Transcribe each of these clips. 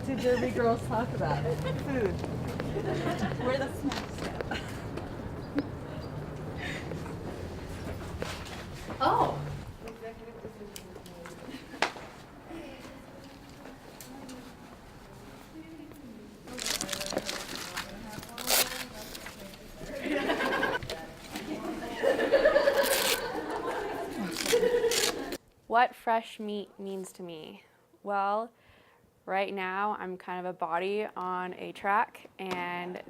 What do Derby girls talk about? Food. Where the snacks go. Oh. What fresh meat means to me? Well, right now I'm kind of a body on a track, and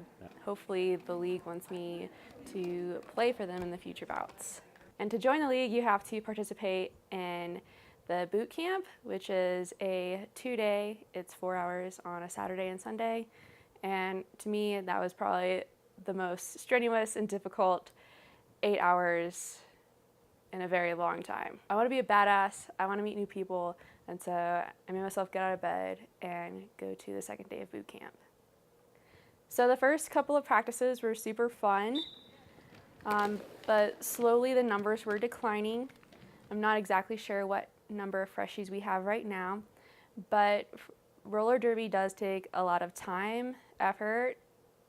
hopefully the league wants me to play for them in the future bouts. And to join the league, you have to participate in the boot camp, which is a 2-day, it's 4 hours on a Saturday and Sunday. And to me, that was probably the most strenuous and difficult 8 hours in a very long time. I want to be a badass, I want to meet new people, and so I made myself get out of bed and go to the second day of boot camp. So the first couple of practices were super fun, but slowly the numbers were declining. I'm not exactly sure what number of freshies we have right now, but roller derby does take a lot of time, effort,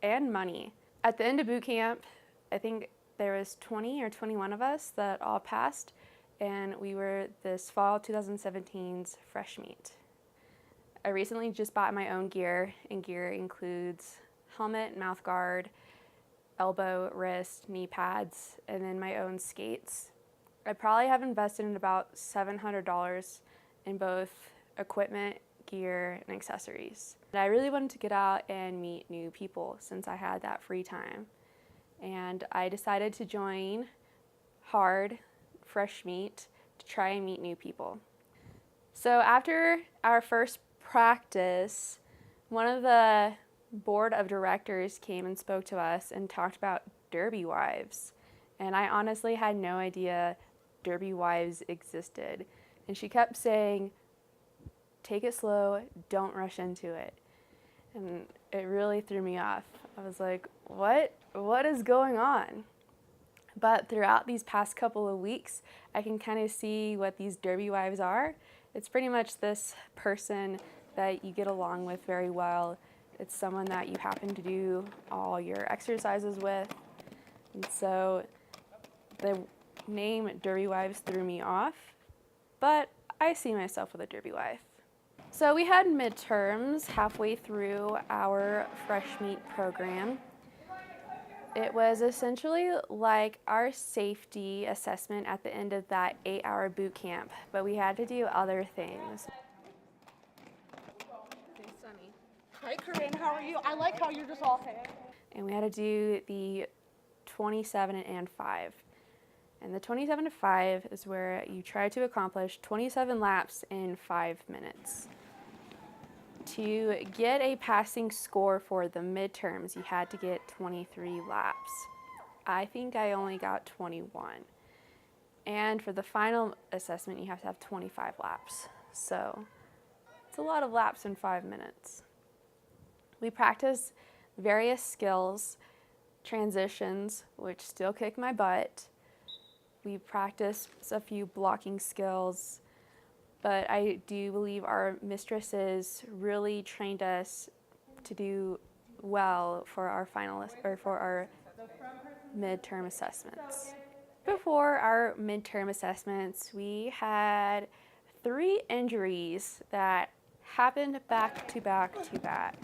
and money. At the end of boot camp, I think there was 20 or 21 of us that all passed, and we were this fall 2017's Freshmeat. I recently just bought my own gear, and gear includes helmet, mouth guard, elbow, wrist, knee pads, and then my own skates. I probably have invested in about $700 in both equipment, gear, and accessories. And I really wanted to get out and meet new people since I had that free time. And I decided to join Hard Freshmeat to try and meet new people. So after our first practice, one of the board of directors came and spoke to us and talked about derby wives. And I honestly had no idea derby wives existed. And she kept saying, take it slow, don't rush into it. And it really threw me off. I was like, what is going on? But throughout these past couple of weeks, I can kind of see what these derby wives are. It's pretty much this person that you get along with very well. It's someone that you happen to do all your exercises with. And so the name derby wives threw me off, but I see myself with a derby wife. So we had midterms halfway through our Freshmeat program. It was essentially like our safety assessment at the end of that 8-hour boot camp, but we had to do other things. Hi, Corinne. How are you? I like how you're just all hey. And we had to do the 27 and 5. And the 27 to 5 is where you try to accomplish 27 laps in 5 minutes. To get a passing score for the midterms, you had to get 23 laps. I think I only got 21. And for the final assessment, you have to have 25 laps. So it's a lot of laps in 5 minutes. We practiced various skills, transitions, which still kick my butt. We practiced a few blocking skills, but I do believe our mistresses really trained us to do well for our midterm assessments. Before our midterm assessments, we had 3 injuries that happened back to back to back.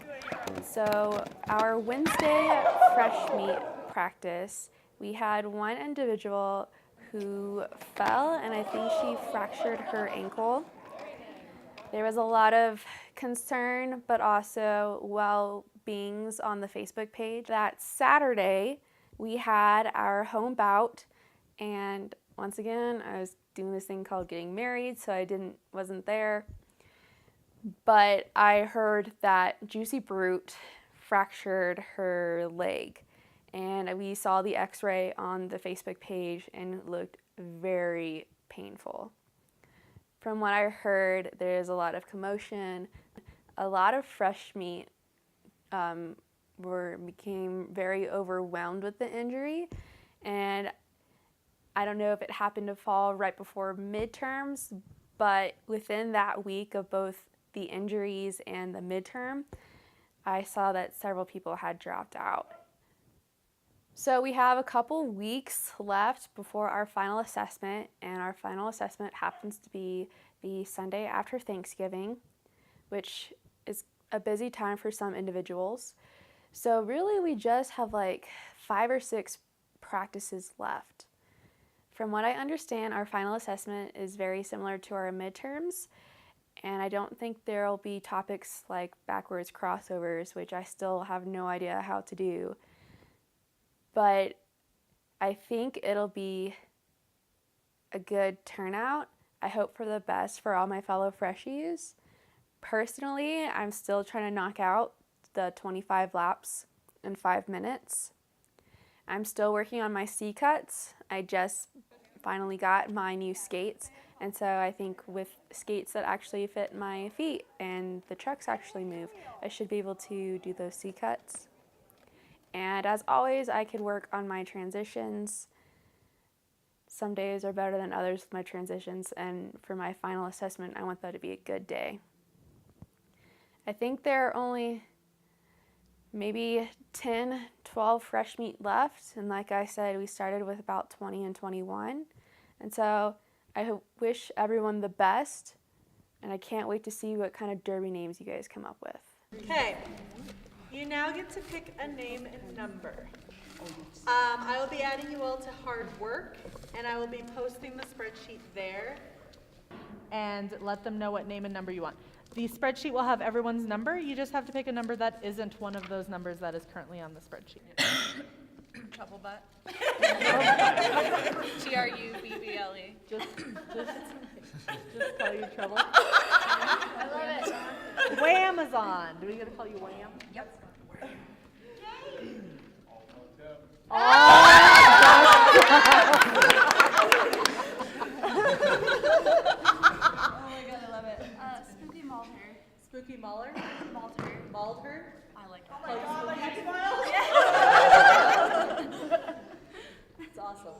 So our Wednesday fresh meat practice, we had one individual who fell, and I think she fractured her ankle. There was a lot of concern, but also well-beings on the Facebook page. That Saturday, we had our home bout, and once again, I was doing this thing called getting married, so I wasn't there. But I heard that Juicy Brute fractured her leg. And we saw the x-ray on the Facebook page and it looked very painful. From what I heard, there's a lot of commotion. A lot of fresh meat became very overwhelmed with the injury. And I don't know if it happened to fall right before midterms, but within that week of both the injuries and the midterm, I saw that several people had dropped out. So we have a couple weeks left before our final assessment, and our final assessment happens to be the Sunday after Thanksgiving, which is a busy time for some individuals. So really we just have like 5 or 6 practices left. From what I understand, our final assessment is very similar to our midterms, and I don't think there'll be topics like backwards crossovers, which I still have no idea how to do. But I think it'll be a good turnout. I hope for the best for all my fellow freshies. Personally, I'm still trying to knock out the 25 laps in 5 minutes. I'm still working on my C-cuts. I just finally got my new skates, and so I think with skates that actually fit my feet and the trucks actually move, I should be able to do those C-cuts. And as always, I can work on my transitions. Some days are better than others with my transitions, and for my final assessment, I want that to be a good day. I think there are only maybe 10, 12 fresh meat left, and like I said, we started with about 20 and 21, and so I wish everyone the best, and I can't wait to see what kind of derby names you guys come up with. Okay, you now get to pick a name and number. I will be adding you all to hard work, and I will be posting the spreadsheet there, and let them know what name and number you want. The spreadsheet will have everyone's number. You just have to pick a number that isn't one of those numbers that is currently on the spreadsheet. Trouble butt. TRUBBLE. Just call you trouble. I love it. Wham-azon. Do we get to call you Wham? Yep. Spooky Malter. Spooky Mahler? Malter. Malter? I like it. It's awesome.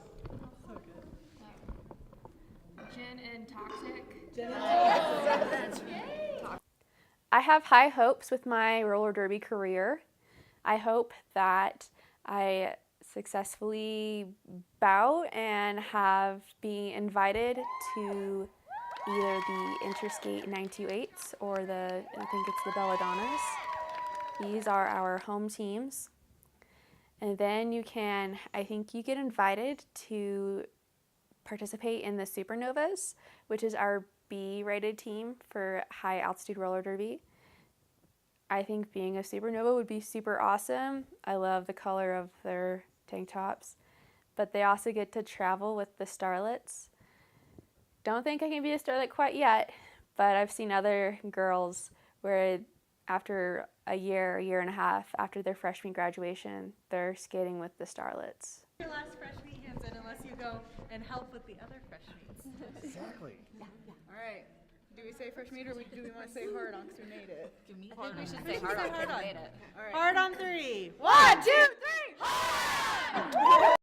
Gin and Toxic. I have high hopes with my roller derby career. I hope that I successfully bout and have been invited to either the Interskate 928s or I think it's the Belladonnas. These are our home teams. And then I think you get invited to participate in the Supernovas, which is our B-rated team for high altitude roller derby. I think being a Supernova would be super awesome. I love the color of their tank tops. But they also get to travel with the Starlets. Don't think I can be a Starlet quite yet, but I've seen other girls where after a year and a half after their freshman graduation, they're skating with the Starlets. Your last fresh meat hands in unless you go and help with the other fresh meats. Exactly. All right. Do we say fresh meat or do we want to say hard on because we made it? I think we should say hard on. Hard on. Made it. All right. Hard on 3. 1, 2, 3.